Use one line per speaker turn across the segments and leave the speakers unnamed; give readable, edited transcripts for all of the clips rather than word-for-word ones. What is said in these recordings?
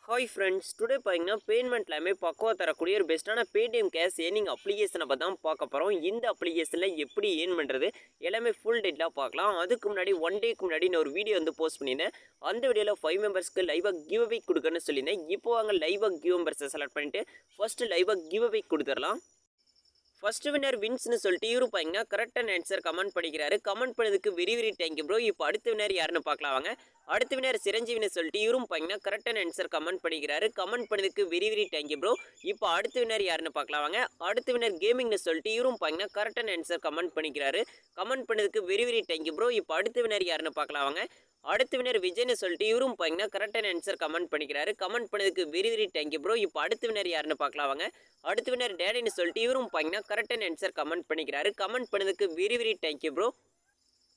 Hi friends, today பார்த்தீங்கன்னா பேமெண்ட்லாமே பக்குவா தரக்கூடிய ஒரு பெஸ்ட்டான பேடிஎம் கேஷ் ஏர்னிங் அப்ளிகேஷனை பற்றி தான் பார்க்க போகிறோம். இந்த அப்ளிகேஷனில் எப்படி ஏர்ன் பண்ணுறது எல்லாமே ஃபுல் டீட்டெயிலாக பார்க்கலாம். அதுக்கு முன்னாடி ஒன் டேக்கு முன்னாடி நான் ஒரு வீடியோ வந்து போஸ்ட் பண்ணியிருந்தேன். அந்த வீடியோவில் 5 மெம்பர்ஸ்க்கு லைவாக கிவ் அவே கொடுக்கணும்னு சொல்லியிருந்தேன். இப்போ வாங்க லைவாக கிவ் மெம்பர்ஸை செலக்ட் பண்ணிவிட்டு ஃபஸ்ட்டு லைவாக கிவ் அவே கொடுத்துடலாம். ஃபர்ஸ்ட் வின்னர் வின்ஸ்னு சொல்லிட்டு இவரு பார்த்தீங்கன்னா கரெக்டான ஆன்சர் கமெண்ட் பண்ணிக்கிறாரு. கமெண்ட் பண்ணதுக்கு வெரி வெரி தேங்க்யூ ப்ரோ. இப்போ அடுத்த வினர் யாருன்னு பார்க்கலாம் வாங்க. அடுத்த வினர் சிரஞ்சீவின்னு சொல்லிட்டு இவரும் பார்த்தீங்கன்னா கரெக்டான ஆன்சர் கமெண்ட் பண்ணிக்கிறாரு. கமெண்ட் பண்ணதுக்கு வெரி வெரி தேங்க்யூ ப்ரோ. இப்போ அடுத்த வினர் யாருன்னு பார்க்கலாம் வாங்க. அடுத்த வினர் கேமிங்னு சொல்லிட்டு இவரும் பார்த்தீங்கன்னா கரெக்டான ஆன்சர் கமெண்ட் பண்ணிக்கிறாரு. கமெண்ட் பண்ணதுக்கு வெரி வெரி தேங்க்யூ ப்ரோ. இப்போ அடுத்த வினர் யாருன்னு பார்க்கலாம் வாங்க. அடுத்த வினர் விஜய்னு சொல்லிட்டு இவரும் பார்த்தீங்கன்னா கரெக்டான ஆன்சர் கமெண்ட் பண்ணிக்கிறாரு. கமெண்ட் பண்ணதுக்கு வெரி வெரி தேங்க்யூ ப்ரோ. இப்போ அடுத்த வினர் யாருன்னு பார்க்கலாம் வாங்க. அடுத்த வினர் டேடின்னு சொல்லிட்டு இவரும் பார்த்தீங்கன்னா கரெக்டான ஆன்சர் கமெண்ட் பண்ணிக்கிறாரு. கமெண்ட் பண்ணதுக்கு very very thank you bro.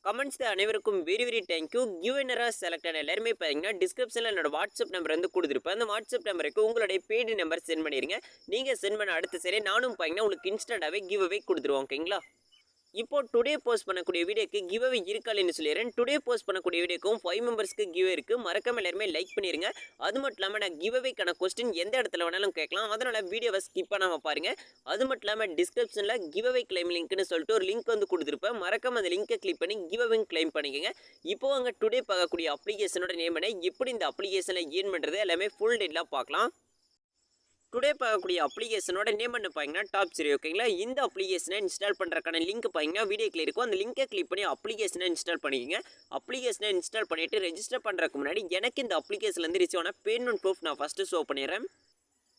Comments அனைவருக்கும் வெரி வெரி தேங்க்யூ. கிவ்வினராக செலக்ட் ஆன எல்லாருமே பார்த்தீங்கன்னா டிஸ்கிரிப்ஷனில் என்னோட வாட்ஸ்அப் நம்பர் வந்து கொடுத்துருப்பேன். அந்த வாட்ஸ்அப் நம்பருக்கு உங்களுடைய பேடி நம்பர் சென்ட் பண்ணிடுங்க. நீங்கள் சென்ட் பண்ண அடுத்த சரி நானும் பார்த்தீங்கன்னா உங்களுக்கு இன்ஸ்டண்ட்டாகவே கிவ் அவே கொடுத்துருவோம். ஓகேங்களா? இப்போ டுடே போஸ்ட் பண்ணக்கூடிய வீடியோக்கு கிவ் அவே இருக்காதுன்னு சொல்லிடுறேன். டுடே போஸ்ட் பண்ணக்கூடிய வீடியோக்கும் 5 மெம்பர்ஸ்க்கு கிவ் இருக்குது. மறக்காம எல்லாருமே லைக் பண்ணிடுங்க. அது மட்டும் இல்லாமல் நான் கிவ் அவேக்கான கொஸ்டின் எந்த இடத்துல வேணாலும் கேட்கலாம். அதனால் வீடியோவை ஸ்கிப் பண்ணாமல் பாருங்கள். அது மட்டும் இல்லாமல் டிஸ்கிரிப்ஷனில் கிவ் அவே கிளைம் லிங்க்னு சொல்லிட்டு ஒரு லிங்க் வந்து கொடுத்துருப்பேன். மறக்காம அந்த லிங்கை கிளிக் பண்ணி கிவ் அவே கிளைம் பண்ணிக்கோங்க. இப்போ அங்கே டுடே பார்க்கக்கூடிய அப்ளிகேஷனோட நேம் என்ன, எப்படி இந்த அப்ளிகேஷனை ஏர்ன் பண்ணுறது எல்லாமே ஃபுல் டீட்டெயிலாக பார்க்கலாம். டுடே பார்க்கக்கூடிய அப்ளிகேஷனோட நேம் என்ன பார்த்தீங்கன்னா டாப் 3. ஓகேங்களா? இந்த அப்ளிகேஷனை இன்ஸ்டால் பண்ணுறதுக்கான லிங்க் பார்த்தீங்கன்னா வீடியோக்கில் இருக்கும். அந்த லிங்கை கிளிக் பண்ணி அப்ளிகேஷனை இன்ஸ்டால் பண்ணிக்கோங்க. அப்ளிகேஷனை இன்ஸ்டால் பண்ணிவிட்டு ரெஜிஸ்டர் பண்ணுறதுக்கு முன்னாடி எனக்கு இந்த அப்ளிகேஷன்லேருந்து ரிசீவ் ஆன பேமெண்ட் ப்ரூஃப் நான் ஃபஸ்ட்டு ஷோ பண்ணிடுறேன்.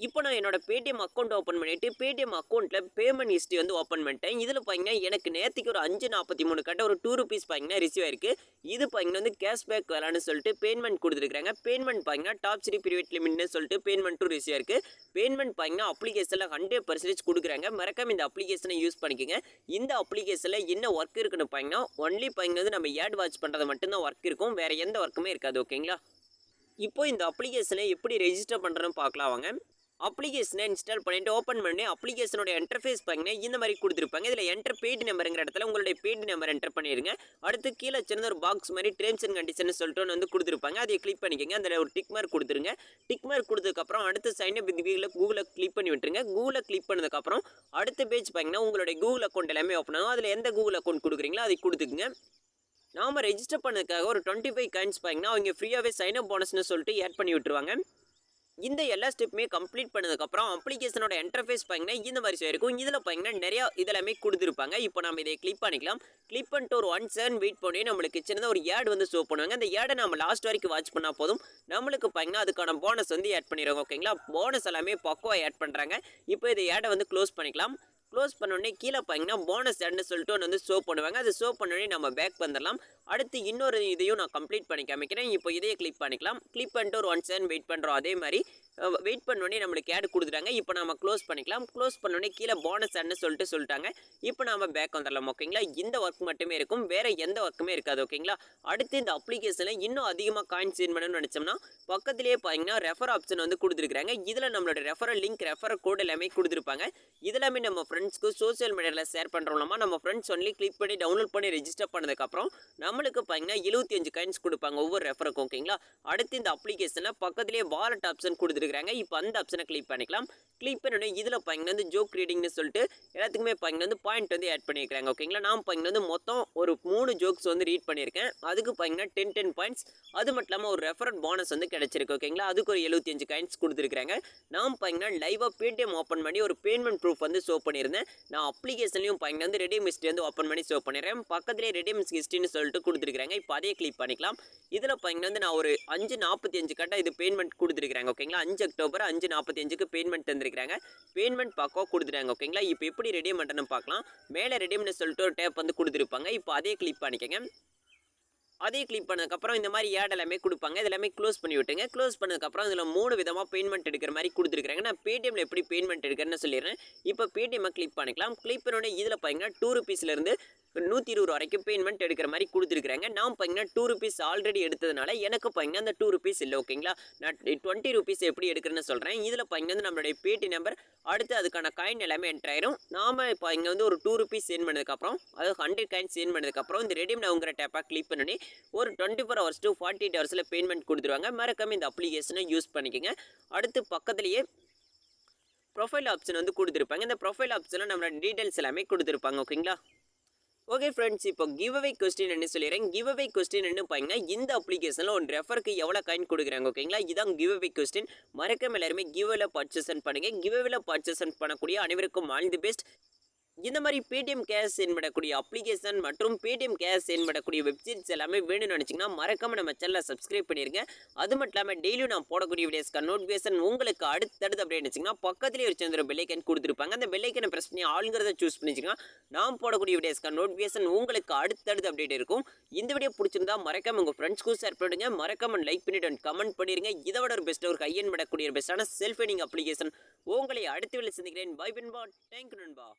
இப்போ நான் என்னோட பேடிஎம் அக்கௌண்ட் ஓப்பன் பண்ணிவிட்டு பேடிஎம் அக்கௌண்ட்டில் பேமெண்ட் ஹிஸ்ட்ரி வந்து ஓப்பன் பண்ணிட்டேன். இதில் பார்த்தீங்கன்னா எனக்கு நேற்றுக்கு ஒரு 5.43 கட்ட ஒரு 2 ருபீஸ் பார்த்தீங்கன்னா ரிசீவ் ஆயிருக்கு. இது பார்த்தீங்கன்னா வந்து கேஷ்பேக் வேலான்னு சொல்லிட்டு பேமெண்ட் கொடுத்துருக்காங்க. பேமெண்ட் பார்த்தீங்கன்னா டாப் 3 பிரைவேட் லிமிட்னு சொல்லிட்டு பேமெண்ட்டும் ரிசீவ் ஆயிருக்கு. பேமெண்ட் பார்த்தீங்கன்னா அப்ளிகேஷனில் 100% கொடுக்குறாங்க. மறக்காம இந்த அப்ளிகேஷனை யூஸ் பண்ணிக்கோங்க. இந்த அப்ளிகேஷனில் என்ன ஒர்க் இருக்குன்னு பார்த்தீங்கன்னா ஒன்லி பார்த்தீங்கன்னா வந்து நம்ம ஆட் வாட்ச் பண்ணுறது மட்டும்தான் ஒர்க் இருக்கும். வேறு எந்த ஒர்க்குமே இருக்காது. ஓகேங்களா? இப்போ இந்த அப்ளிகேஷனை எப்படி ரெஜிஸ்டர் பண்ணுறதுன்னு பார்க்கலாம் வாங்க. அப்ளிகேஷனை இன்ஸ்டால் பண்ணிட்டு ஓப்பன் பண்ணி அப்ளிகேஷனோட இன்டர்ஃபேஸ் பார்த்தீங்கன்னா இந்த மாதிரி கொடுத்துருப்பாங்க. இதில் என்டர் பேடி நம்பருங்கிற இடத்துல உங்களுடைய பேடி நம்பர் என்டர் பண்ணிடுங்க. அடுத்து கீழே சின்ன ஒரு பாக்ஸ் மாதிரி டேர்ம்ஸ் அண்ட் கண்டிஷன் சொல்லிட்டு வந்து கொடுத்துருப்பாங்க. அதை கிளிக் பண்ணிக்கோங்க. அதில் ஒரு டிக் மார்க் கொடுத்துருங்க. டிக் மார்க் கொடுத்ததுக்கப்புறம் அடுத்து சைன் அப் வித் கூகுளை கிளிக் பண்ணி விட்டுருங்க. கூகுளை கிளிக் பண்ணதுக்கப்புறம் அடுத்த பேஜ் பார்த்தீங்கன்னா உங்களுடைய கூகுள் அக்கௌண்ட் எல்லாமே ஓப்பன் ஆகும். அதில் எந்த கூகுள் அக்கௌண்ட் கொடுக்குறீங்களோ அதை கொடுத்துக்குங்க. நாம் ரெஜிஸ்டர் பண்ணதுக்காக ஒரு 25 காயின்ஸ் பார்த்தீங்கன்னா அவங்க ஃப்ரீயாகவே சைன் அப் போனஸ்னு சொல்லிட்டு ஆட் பண்ணி விட்டுருவாங்க. இந்த எல்லா ஸ்டெப்புமே கம்ப்ளீட் பண்ணதுக்கப்புறம் அப்ளிகேஷனோட இன்டர்ஃபேஸ் பார்த்தீங்கன்னா இந்த மாதிரி இருக்கும். இதில் பார்த்தீங்கன்னா நிறையா இதெல்லாமே கொடுத்துருப்பாங்க. இப்போ நம்ம இதை கிளிக் பண்ணிக்கலாம். கிளிக் பண்ணிட்டு ஒரு 1 செகண்ட் வெயிட் பண்ணி நம்மளுக்கு சின்னதாக ஒரு ஆட் வந்து ஷோ பண்ணுவாங்க. அந்த ஆடை நம்ம லாஸ்ட் வரைக்கும் வாட்ச் பண்ணால் போதும். நம்மளுக்கு பார்த்தீங்கன்னா அதுக்கான போனஸ் வந்து ஆட் பண்ணிடுவாங்க. ஓகேங்களா? போனஸ் எல்லாமே பக்குவாக ஆட் பண்ணுறாங்க. இப்போ இதை ஆடை வந்து க்ளோஸ் பண்ணிக்கலாம். க்ளோஸ் பண்ணோடனே கீழே பார்த்தீங்கன்னா போனஸ் ஆட்னு சொல்லிட்டு ஒன்று வந்து ஷோ பண்ணுவாங்க. அது ஷோ பண்ணோடனே நம்ம பேக் வந்துடலாம். அடுத்து இன்னொரு இதையும் நான் கம்ப்ளீட் பண்ணி காமிக்கிறேன். இப்போ இதையே கிளிக் பண்ணிக்கலாம். கிளிக் பண்ணிட்டு ஒரு 1 செகண்ட் வெயிட் பண்ணுறோம். அதே மாதிரி வெயிட் பண்ணோடனே நம்மளுக்கு ஆட் கொடுத்துட்டாங்க. இப்போ நம்ம க்ளோஸ் பண்ணிக்கலாம். க்ளோஸ் பண்ணோடனே கீழே போனஸ் ஆட்னு சொல்லிட்டாங்க. இப்போ நம்ம பேக் வந்துடலாம். ஓகேங்களா? இந்த ஒர்க் மட்டுமே இருக்கும். வேறு எந்த ஒர்க்குமே இருக்காது. ஓகேங்களா? அடுத்து இந்த அப்ளிகேஷனில் இன்னும் அதிகமாக காயின்ஸ் ஏர்ன் பண்ணணும்னு நினச்சோம்னா பக்கத்துலேயே பார்த்தீங்கன்னா ரெஃபர் ஆப்ஷன் வந்து கொடுத்துருக்காங்க. இதில் நம்மளோட ரெஃபரல் லிங்க் ரெஃபர் கோட் எல்லாமே கொடுத்துருப்பாங்க. இதெல்லாமே நம்ம ஃப்ரெண்ட்ஸ்க்கு சோஷியல் மீடியாவில் ஷேர் பண்ணுறோம்னா நம்ம ஃப்ரெண்ட்ஸ் ஒன்லி கிளிக் பண்ணி டவுன்லோட் பண்ணி ரெஜிஸ்டர் பண்ணதுக்கப்புறம் நம்மளுக்கு பார்த்தீங்கன்னா 75 காயின்ஸ் கொடுப்பாங்க ஒவ்வொரு ரெஃபருக்கும். ஓகேங்களா? அடுத்து இந்த அப்ளிகேஷனில் பக்கத்துலேயே வாலெட் ஆப்ஷன் கொடுத்துருக்காங்க. இப்போ அந்த ஆப்ஷனை கிளிக் பண்ணிக்கலாம். கிளிக் பண்ணி இதில் பார்த்தீங்கன்னா வந்து ஜோக் ரீடிங்னு சொல்லிட்டு எல்லாத்துக்குமே பார்த்தீங்கன்னா வந்து பாயிண்ட் வந்து ஆட் பண்ணியிருக்காங்க. ஓகேங்களா? நான் பார்த்தீங்கன்னா வந்து மொத்தம் ஒரு 3 ஜோக்ஸ் வந்து ரீட் பண்ணியிருக்கேன். அதுக்கு பார்த்தீங்கன்னா 10 பாயிண்ட்ஸ். அது மட்டும் இல்லாமல் ஒரு ரெஃபரல் போனஸ் வந்து கிடைச்சிருக்கு. ஓகேங்களா? அதுக்கு ஒரு 75 காயின்ஸ் கொடுத்துருக்காங்க. நான் பார்த்தீங்கன்னா லைவாக பேடிஎம் ஓப்பன் பண்ணி ஒரு பேமெண்ட் ப்ரூஃப் வந்து ஷோ பண்ணியிருந்தேன். நான் அப்ளிகேஷன்லையும் பார்த்தீங்கன்னா வந்து ரெடீம் ஹிஸ்ட்ரி வந்து ஓப்பன் பண்ணி ஷோ பண்ணிடுறேன். பக்கத்துலேயே ரெடீம் ஹிஸ்ட்ரின்னு சொல்லிட்டு கொடுத்துருக்காங்க. இப்போ அதே கிளிக் பண்ணிக்கலாம். இதில் பார்த்தீங்கன்னா வந்து நான் ஒரு 5.45 கட்ட இது பேமெண்ட் கொடுத்துருக்காங்க. ஓகேங்களா? 5 அக்டோபர் 5.45க்கு பேமெண்ட் தந்திருக்காங்க. பேமெண்ட் பக்கம் கொடுத்துட்டாங்க. ஓகேங்களா? இப்போ எப்படி ரெடீம் பண்ணுறேன்னு பார்க்கலாம். மேலே ரெடீம்னு சொல்லிட்டு ஒரு டேப் வந்து கொடுத்துருப்பாங்க. இப்போ அதே கிளிக் பண்ணிக்கோங்க. அதே கிளிக் பண்ணதுக்கப்புறம் இந்த மாதிரி ஆட் எல்லாமே கொடுப்பாங்க. இது எல்லாமே க்ளோஸ் பண்ணி விட்டுங்க. க்ளோஸ் பண்ணதுக்கப்புறம் இதில் 3 விதமாக பேமெண்ட் எடுக்கிற மாதிரி கொடுத்துருக்காங்க. நான் பேடிஎம்மில் எப்படி பேமெண்ட் எடுக்கிறேன்னு சொல்லிடுறேன். இப்போ பேடிஎம்மை கிளிக் பண்ணிக்கலாம். கிளிக் பண்ணோடனே இதில் பார்த்தீங்கன்னா 2 ருபீஸ்லேருந்து 120 வரைக்கும் பேமெண்ட் எடுக்கிற மாதிரி கொடுத்துருக்காங்க. நான் பார்த்தீங்கன்னா 2 ருபீஸ் ஆல்ரெடி எடுத்ததுனால எனக்கு பார்த்தீங்கன்னா அந்த 2 ருபீஸ் இல்லை. ஓகேங்களா? நான் 20 ருபீஸ் எப்படி எடுக்கிறேன்னு சொல்கிறேன். இதில் பார்த்தீங்கன்னா நம்மளுடைய பேடி நம்பர் அடுத்து அதுக்கான காயின் எல்லாமே என்ட்ரு ஆயிரும். நாம் இப்போ இங்கே வந்து ஒரு 2 ருபீஸ் சென்ட் பண்ணதுக்கப்புறம் அதாவது 100 காயின் சென்ட் பண்ணதுக்கப்புறம் இந்த ரெடீம் நவுங்கிற டேப்பாக கிளிக் பண்ணி ஒரு 24 ஹவர்ஸ் டு 48 ஹவர்ஸில் பேமெண்ட் கொடுத்துருவாங்க. மறக்காம இந்த அப்ளிகேஷனை யூஸ் பண்ணிக்கோங்க. அடுத்து பக்கத்துலேயே ப்ரொஃபைல் ஆப்ஷன் வந்து கொடுத்துருப்பாங்க. இந்த ப்ரொஃபைல் ஆப்ஷனில் நம்மளோட டீட்டெயில்ஸ் எல்லாமே கொடுத்துருப்பாங்க. ஓகேங்களா? ஓகே ஃப்ரெண்ட்ஸ், இப்போ கிவ் அவே கொஸ்டின் என்ன சொல்லிடுறேன். கிவ் அவே கொஸ்டின் என்ன பாருங்க, இந்த அப்ளிகேஷனில் ஒரு ரெஃபருக்கு எவ்வளோ காயின் கொடுக்குறாங்க. ஓகேங்களா? இதான் கிவ் அவே கொஸ்டின். மறக்காம எல்லாருமே கிவ் அவேல பார்ட்டிசிபேட் பண்ணுங்கள். கிவ் அவேல பார்ட்டிசிபேட் பண்ணக்கூடிய அனைவருக்கும் ஆல் தி பெஸ்ட். இந்த மாதிரி பேடிஎம் கேஷ் செயல்படக்கூடிய அப்ளிகேஷன் மற்றும் பேடிஎம் கேஷ் செயல்படக்கூடிய வெப்சைட்ஸ் எல்லாமே வேணும்னு நினச்சிங்கன்னா மறக்காம நம்ம சேனலை சப்ஸ்கிரைப் பண்ணிருங்க. அது மட்டும் இல்லாமல் டெய்லியும் நான் போடக்கூடிய வீடியோஸ்க்கான நோட்டிஃபிகேஷன் உங்களுக்கு அடுத்தடுத்து அப்படி நினச்சிங்கன்னா பக்கத்துலேயே ஒரு சேர்ந்து பெல்லைக்கன் கொடுத்துருப்பாங்க. அந்த பெல்லைக்கனை ப்ரெஸ் பண்ணி ஆளுங்கிறத சூஸ் பண்ணிச்சிங்கன்னா நான் போடக்கூடிய வீடியோஸ்க்கான நோட்டிஃபிகேஷன் உங்களுக்கு அடுத்தடுத்து அப்டேட் இருக்கும். இந்த வீடியோ பிடிச்சிருந்தா மறக்காம உங்கள் ஃப்ரெண்ட்ஸ்க்கும் ஷேர் பண்ணுங்க. மறக்காம லைக் பண்ணிட்டு கமெண்ட் பண்ணிருங்க. இதை விட ஒரு பெஸ்ட் ஒரு கையன் விடக்கூடிய பெஸ்ட்டான செல்ஃப் ஏர்னிங் அப்ளிகேஷன் உங்களை அடுத்த வேலை சந்திக்கிறேன். பை பண்பா. தேங்க்யூ நண்பா.